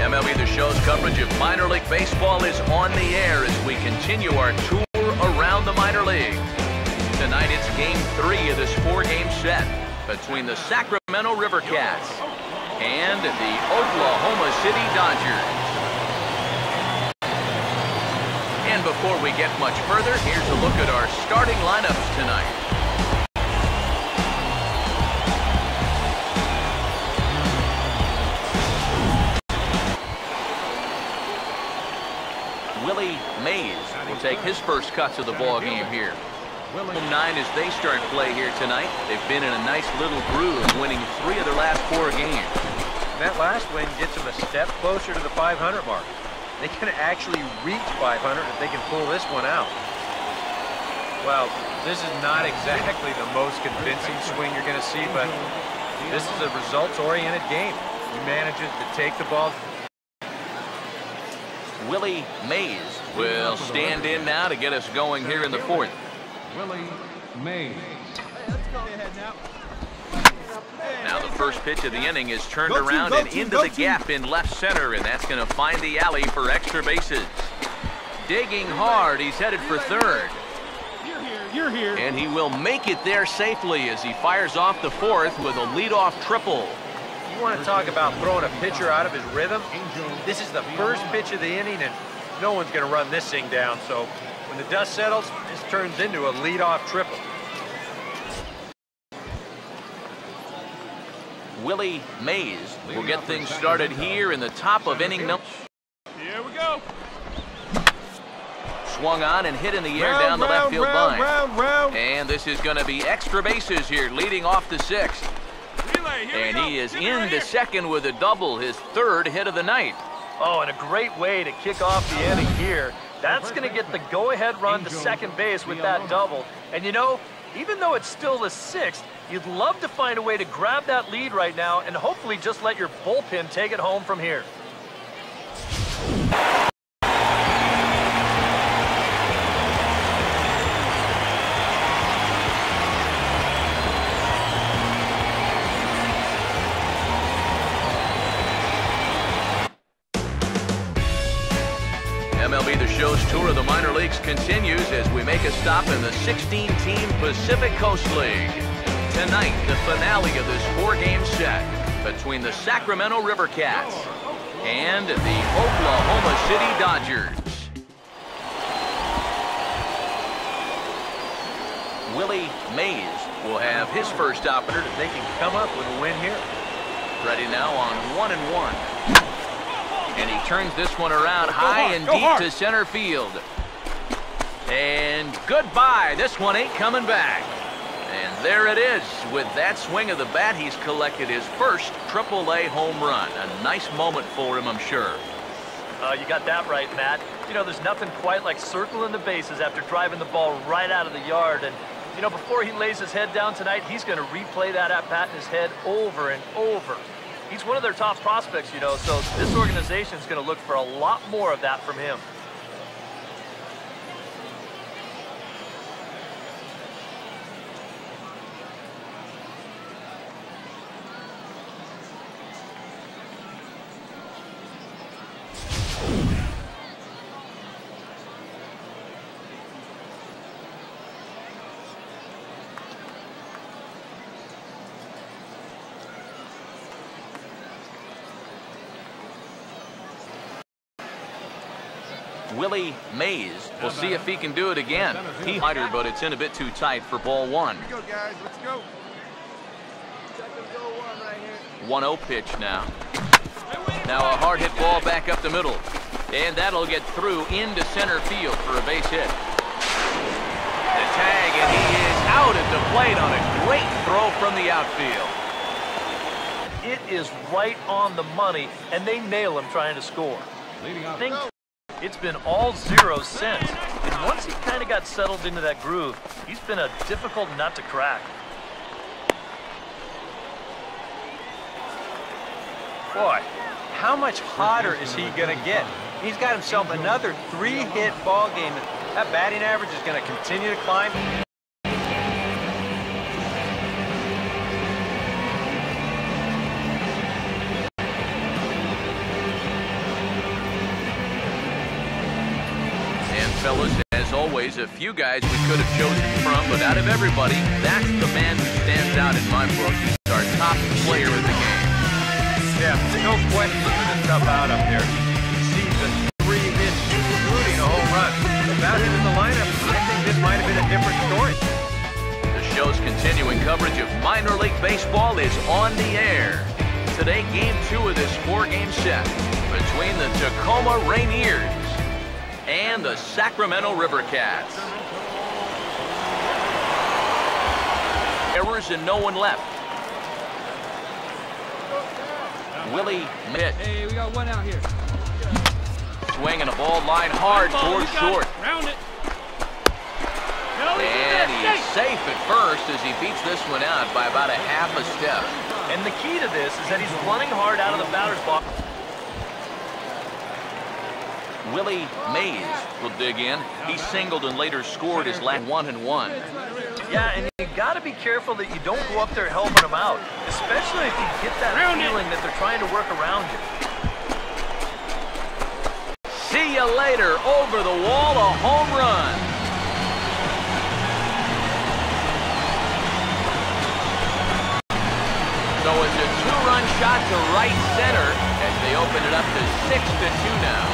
MLB The Show's coverage of minor league baseball is on the air as we continue our tour around the minor leagues. Tonight it's Game 3 of this 4-game set between the Sacramento River Cats and the Oklahoma City Dodgers. And before we get much further, here's a look at our starting lineups tonight. Willie will take his first cuts of the ball game here. Home 9 as they start play here tonight. They've been in a nice little groove, winning 3 of their last 4 games. That last win gets them a step closer to the 500 mark. They can actually reach 500 if they can pull this one out. Well, this is not exactly the most convincing swing you're going to see, but this is a results-oriented game. He manages to take the ball. Willie will stand in now to get us going here in the 4th. Willie Mays. Now the first pitch of the inning is turned around and into the gap in left center, and that's going to find the alley for extra bases. Digging hard, he's headed for third. You're here. And he will make it there safely as he fires off the 4th with a leadoff triple. You want to talk about throwing a pitcher out of his rhythm? This is the first pitch of the inning, and no one's going to run this thing down. So when the dust settles, this turns into a leadoff triple. Willie Mays will get things started here in the top of inning number. Here we go. Swung on and hit in the air down the left field line. And this is going to be extra bases here, leading off the 6th. And he is into second with a double, his 3rd hit of the night. Oh, and a great way to kick off the inning here. That's going to get the go-ahead run to second base with that double. And you know, even though it's still the 6th, you'd love to find a way to grab that lead right now and hopefully just let your bullpen take it home from here. MLB The Show's tour of the minor leagues continues as we make a stop in the 16-team Pacific Coast League. Tonight, the finale of this 4-game set between the Sacramento River Cats and the Oklahoma City Dodgers. Willie Mays will have his first opportunity. They can come up with a win here. Ready now on 1-1. And he turns this one around high and deep to center field. And goodbye. This one ain't coming back. And there it is. With that swing of the bat, he's collected his first AAA home run. A nice moment for him, I'm sure. You got that right, Matt. You know, there's nothing quite like circling the bases after driving the ball right out of the yard. And, you know, before he lays his head down tonight, he's going to replay that at-bat in his head over and over. He's one of their top prospects, you know, so this organization is going to look for a lot more of that from him. Willie Mays will see if he can do it again. He hider, but it's in a bit too tight for ball 1. Here we go, guys. Let's go. 1-0 pitch now. Now a hard hit ball back up the middle. And that'll get through into center field for a base hit. The tag, and he is out at the plate on a great throw from the outfield. It is right on the money, and they nail him trying to score. It's been all zeros since, and once he kind of got settled into that groove, he's been a difficult nut to crack. Boy, how much hotter is he going to get? He's got himself another 3-hit ball game. That batting average is going to continue to climb. always, a few guys we could have chosen from, but out of everybody, that's the man who stands out in my book. He's our top player in the game. Yeah, no question this stuff out up there. He sees the 3 hits, including a home run. Without him in the lineup, I think this might have been a different story. The show's continuing coverage of minor league baseball is on the air. Today, Game 2 of this 4-game set between the Tacoma Rainiers and the Sacramento River Cats. Errors and no one left. Willie Mitt. Hey, we got one out here. Swinging a ball line hard towards short. Round it. And he's safe at first as he beats this one out by about a half a step. And the key to this is that he's running hard out of the batter's box. Willie Mays will dig in. He singled and later scored his last 1-1. Yeah, and you got to be careful that you don't go up there helping him out, especially if you get that feeling that they're trying to work around you. See you later. Over the wall, a home run. So it's a 2-run shot to right center as they open it up to 6-2 now.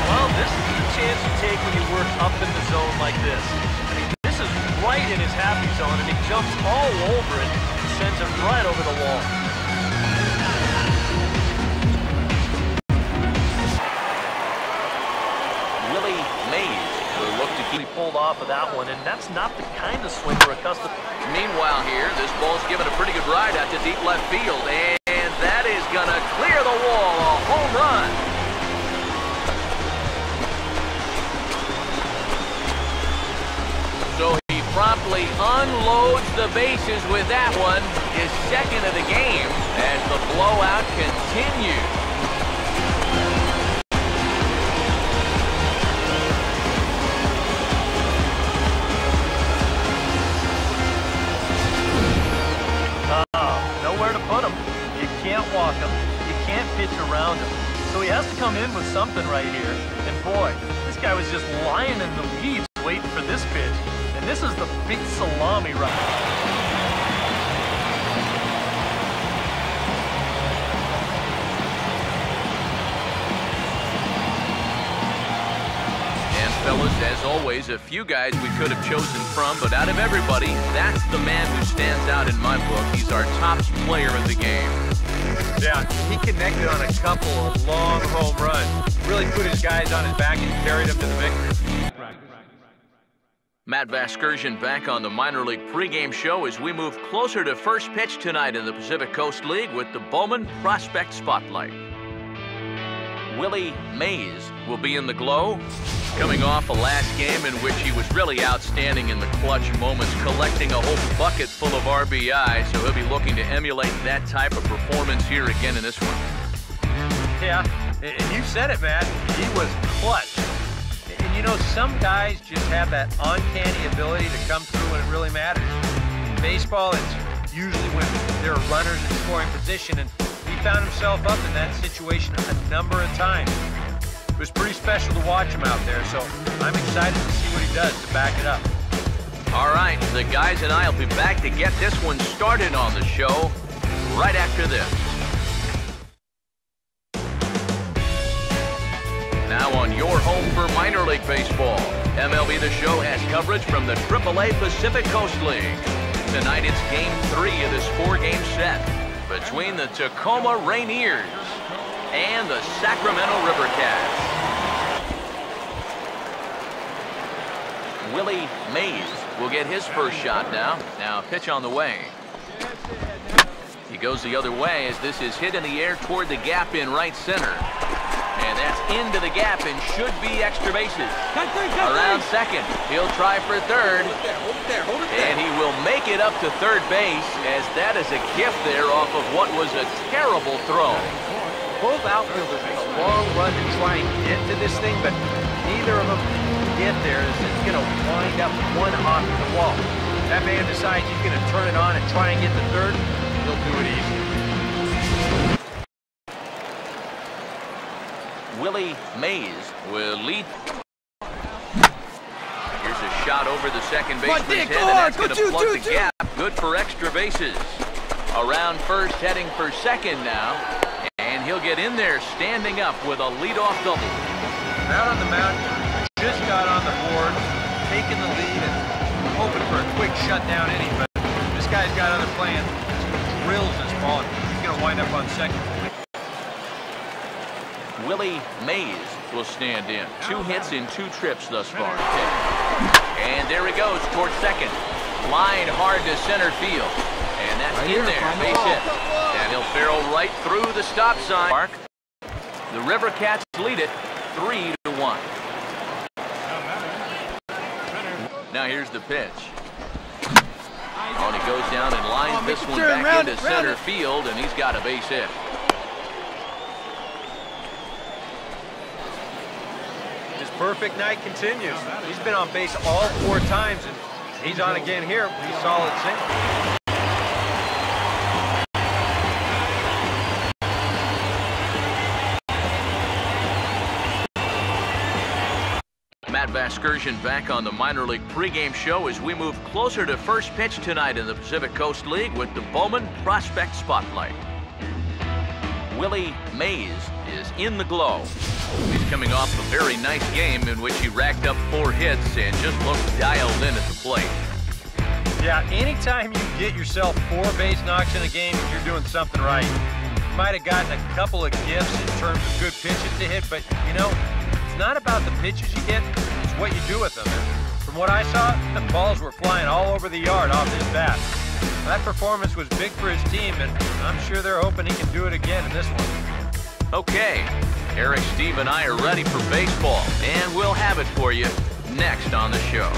Well, this is the chance you take when you work up in the zone like this. I mean, this is right in his happy zone, and he jumps all over it and sends it right over the wall. Willie Mays will look to keep. He pulled off of that one, and that's not the kind of swing we're accustomed to. Meanwhile here, this ball's given a pretty good ride out to deep left field, and that is going to clear the wall, a home run. So he promptly unloads the bases with that one, his second of the game, as the blowout continues. Nowhere to put him. You can't walk him. You can't pitch around him. So he has to come in with something right here. And boy, this guy was just lying in the weeds waiting for this pitch. And this is the big salami ride. And fellas, as always, a few guys we could have chosen from, but out of everybody, that's the man who stands out in my book. He's our top player of the game. Yeah, he connected on a couple of long home runs. Really put his guys on his back and carried them to the victory. Matt Vasgersian back on the minor league pregame show as we move closer to first pitch tonight in the Pacific Coast League with the Bowman Prospect Spotlight. Willie Mays will be in the glow, coming off a last game in which he was really outstanding in the clutch moments, collecting a whole bucket full of RBI, so he'll be looking to emulate that type of performance here again in this one. Yeah, and you said it, Matt. He was clutch. And you know, some guys just have that uncanny ability to come through when it really matters. In baseball, it's usually when there are runners in scoring position, and he found himself up in that situation a number of times. It was pretty special to watch him out there, so I'm excited to see what he does to back it up. All right, the guys and I will be back to get this one started on the show right after this. Now on your home for minor league baseball, MLB The Show has coverage from the AAA Pacific Coast League. Tonight it's Game 3 of this 4-game set between the Tacoma Rainiers and the Sacramento River Cats. Willie Mays will get his first shot now. Now pitch on the way. He goes the other way as this is hit in the air toward the gap in right center. And that's into the gap and should be extra bases. Around second. He'll try for third. And he will make it up to third base as that is a gift there off of what was a terrible throw. Both outfielders make a long run to try and get to this thing, but neither of them get there as it's going to wind up one off the wall. That man decides he's going to turn it on and try and get to third. He'll do it easy. Willie Mays will lead. Here's a shot over the second baseman's head, and that's going to plug the gap. Good for extra bases. Around first, heading for second now. And he'll get in there standing up with a leadoff double. Out on the mound, just got on the board, taking the lead and hoping for a quick shutdown inning, but this guy's got other plans. Drills this ball. He's going to wind up on second. Willie Mays will stand in. 2 hits in 2 trips thus far. And there he goes towards second. Line hard to center field. And that's in there. Base hit. And he'll barrel right through the stop sign. Mark. The River Cats lead it 3-1. Now here's the pitch. Oh, and he goes down and lines this one back into center field, and he's got a base hit. His perfect night continues. He's been on base all 4 times, and he's on again here. Pretty solid single. Matt Vasgersian back on the minor league pregame show as we move closer to first pitch tonight in the Pacific Coast League with the Bowman Prospect Spotlight. Willie Mays is in the glow. He's coming off a very nice game in which he racked up 4 hits and just looked dialed in at the plate. Yeah, anytime you get yourself 4 base knocks in a game, you're doing something right. You might have gotten a couple of gifts in terms of good pitches to hit, but, you know, it's not about the pitches you get, it's what you do with them. And from what I saw, the balls were flying all over the yard off his bat. That performance was big for his team, and I'm sure they're hoping he can do it again in this one. Okay, Eric, Steve, and I are ready for baseball, and we'll have it for you next on the show.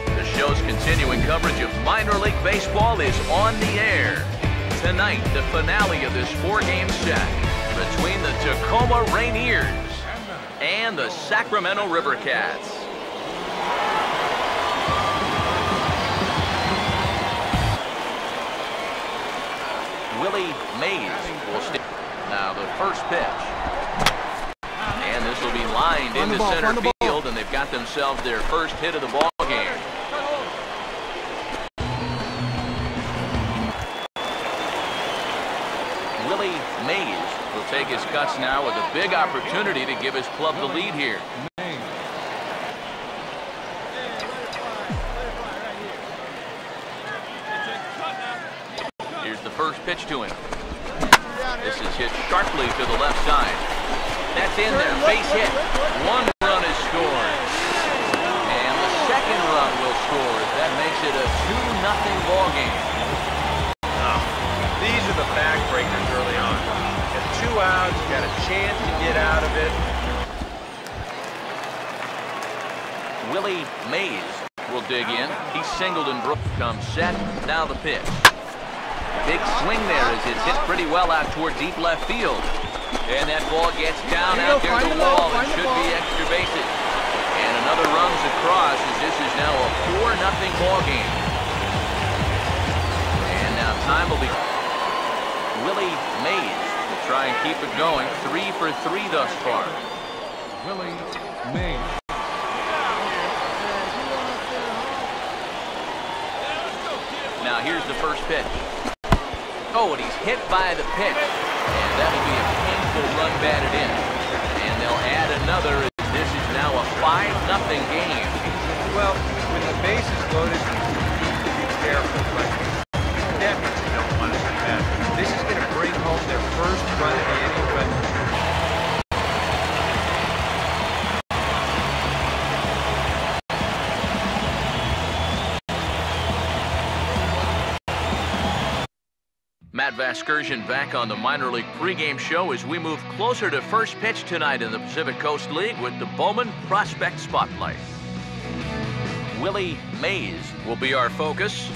The show's continuing coverage of minor league baseball is on the air. Tonight, the finale of this 4-game set between the Tacoma Rainiers and the Sacramento River Cats. Willie Mays will stand. Now the first pitch. And this will be lined into center field, and they've got themselves their first hit of the ball game. Willie Mays will take his cuts now with a big opportunity to give his club the lead here. Here's the first pitch to him. This is hit sharply to the left side. That's in there, base hit. 1 run is scored. And the second run will score. That makes it a 2-0 ball game. These are the backbreakers early on. Got 2 outs, got a chance to get out of it. Willie Mays will dig in. He's singled and broke. Comes set. Now the pitch. Big swing there as it's hit pretty well out toward deep left field. And that ball gets down out there to the wall and should be extra bases. And another runs across as this is now a 4-0 ball game. And now time will be... Willie Mays will try and keep it going. 3 for 3 thus far. Willie Mays. Now here's the first pitch. Oh, and he's hit by the pitch. And that'll be a painful run batted in. And they'll add another as this is now a 5-0 game. Well, when the base is loaded, you need to be careful, but definitely don't want to do that. This is going to bring home their first run of the inning, but Matt Vasgersian back on the minor league pregame show as we move closer to first pitch tonight in the Pacific Coast League with the Bowman Prospect Spotlight. Willie Mays will be our focus.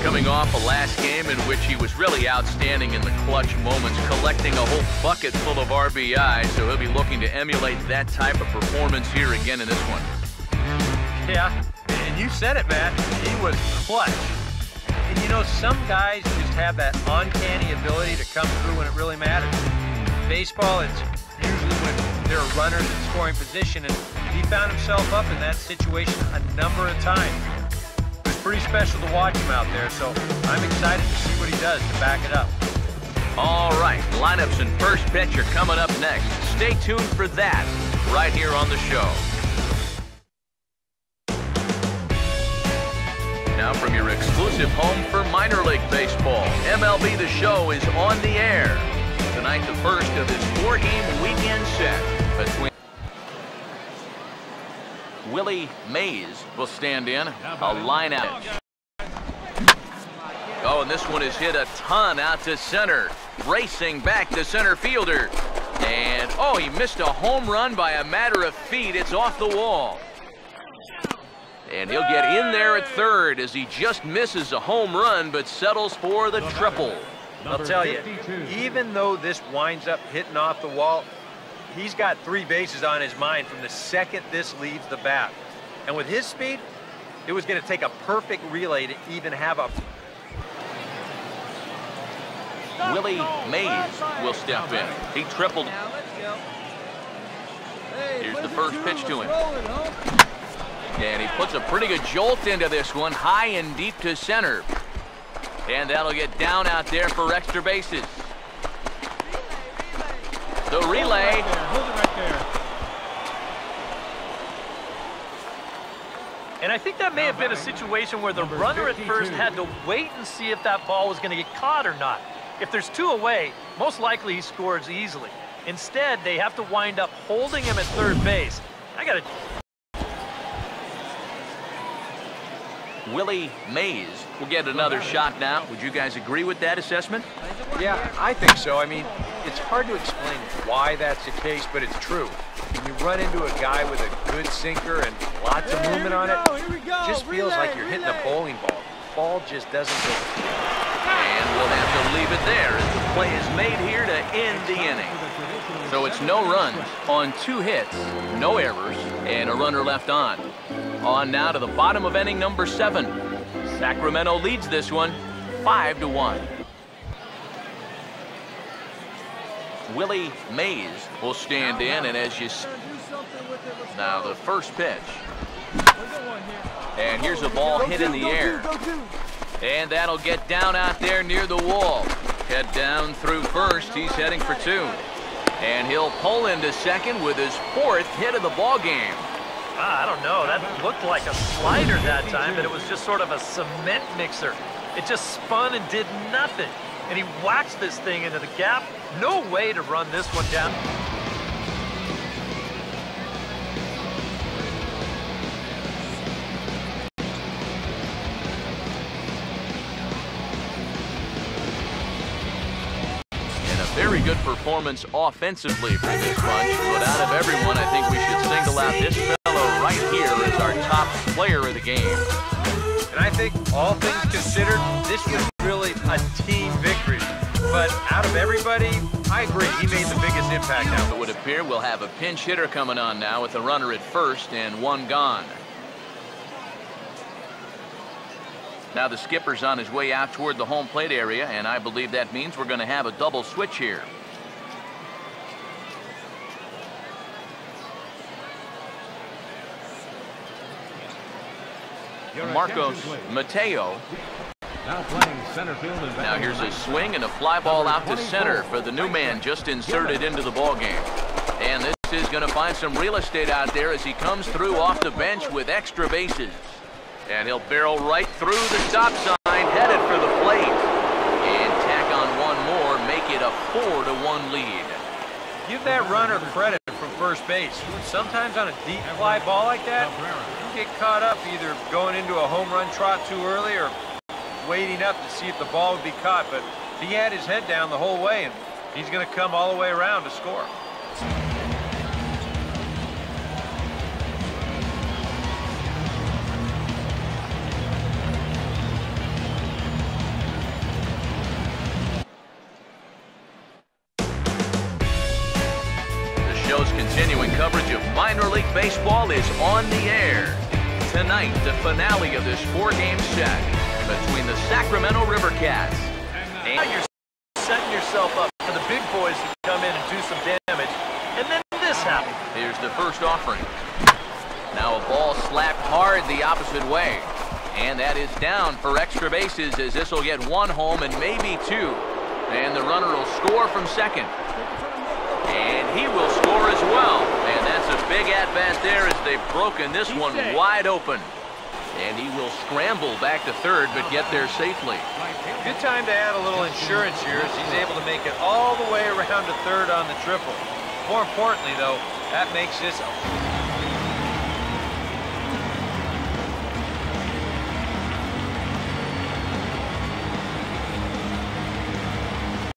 Coming off a last game in which he was really outstanding in the clutch moments, collecting a whole bucket full of RBI, so he'll be looking to emulate that type of performance here again in this one. yeah, and you said it, Matt. He was clutch. And you know, some guys just have that uncanny ability to come through when it really matters. Baseball, it's usually when there are runners in scoring position, and he found himself up in that situation a number of times. It was pretty special to watch him out there, so I'm excited to see what he does to back it up. All right, lineups and first pitch are coming up next. Stay tuned for that right here on the show. Now from your exclusive home for minor league baseball, MLB The Show is on the air. Tonight, the first of this 4-game weekend set between Willie Mays will stand in, a line out. Oh, and this one is hit a ton out to center. Racing back to center fielder. And, oh, he missed a home run by a matter of feet. It's off the wall. And he'll get in there at third as he just misses a home run but settles for the triple. I'll tell you, even though this winds up hitting off the wall, he's got 3 bases on his mind from the second this leaves the bat. And with his speed, it was going to take a perfect relay to even have a... Willie Mays will step in. He tripled. Here's the first pitch to him. And he puts a pretty good jolt into this one, high and deep to center. And that'll get down out there for extra bases. The relay. Hold it right there. And I think that may have been a situation where the runner at first had to wait and see if that ball was going to get caught or not. If there's 2 away, most likely he scores easily. Instead, they have to wind up holding him at third base. Willie Mays will get another shot now. Would you guys agree with that assessment? Yeah, I think so. I mean, it's hard to explain why that's the case, but it's true. When you run into a guy with a good sinker and lots of movement on it, it just feels like you're hitting a bowling ball. The ball just doesn't go. And we'll have to leave it there as the play is made here to end the inning. So it's no runs on 2 hits, no errors, and a runner left on. On now to the bottom of inning number 7. Sacramento leads this one 5-1. Willie Mays will stand in, and as you see, now the first pitch. And here's a ball hit in the air. And that'll get down out there near the wall. Head down through first. He's heading for 2. And he'll pull into second with his 4th hit of the ball game. I don't know. That looked like a slider that time, but it was just sort of a cement mixer. It just spun and did nothing. And he whacks this thing into the gap. No way to run this one down. Very good performance offensively for this bunch, but out of everyone, I think we should single out this fellow right here as our top player of the game. And I think, all things considered, this was really a team victory. But out of everybody, I agree, he made the biggest impact now. It would appear we'll have a pinch hitter coming on now with a runner at first and 1 gone. Now the skipper's on his way out toward the home plate area, and I believe that means we're going to have a double switch here. Marcos Mateo. Now playing center field. Now here's a swing and a fly ball out to center for the new man just inserted into the ball game. And this is going to find some real estate out there as he comes through off the bench with extra bases. And he'll barrel right through the stop sign, headed for the plate. And tack on 1 more, make it a 4-1 lead. Give that runner credit from first base. Sometimes on a deep fly ball like that, you get caught up either going into a home run trot too early or waiting up to see if the ball would be caught. But he had his head down the whole way, and he's going to come all the way around to score. Continuing coverage of minor league baseball is on the air. Tonight, the finale of this 4-game set between the Sacramento River Cats. Now you're setting yourself up for the big boys to come in and do some damage. And then this happens. Here's the first offering. Now a ball slapped hard the opposite way. And that is down for extra bases, as this will get one home and maybe two. And the runner will score from second. And he will score as well. And that's a big at-bat there as they've broken this one wide open. And he will scramble back to third, but get there safely. Good time to add a little insurance here as he's able to make it all the way around to third on the triple. More importantly, though, that makes this a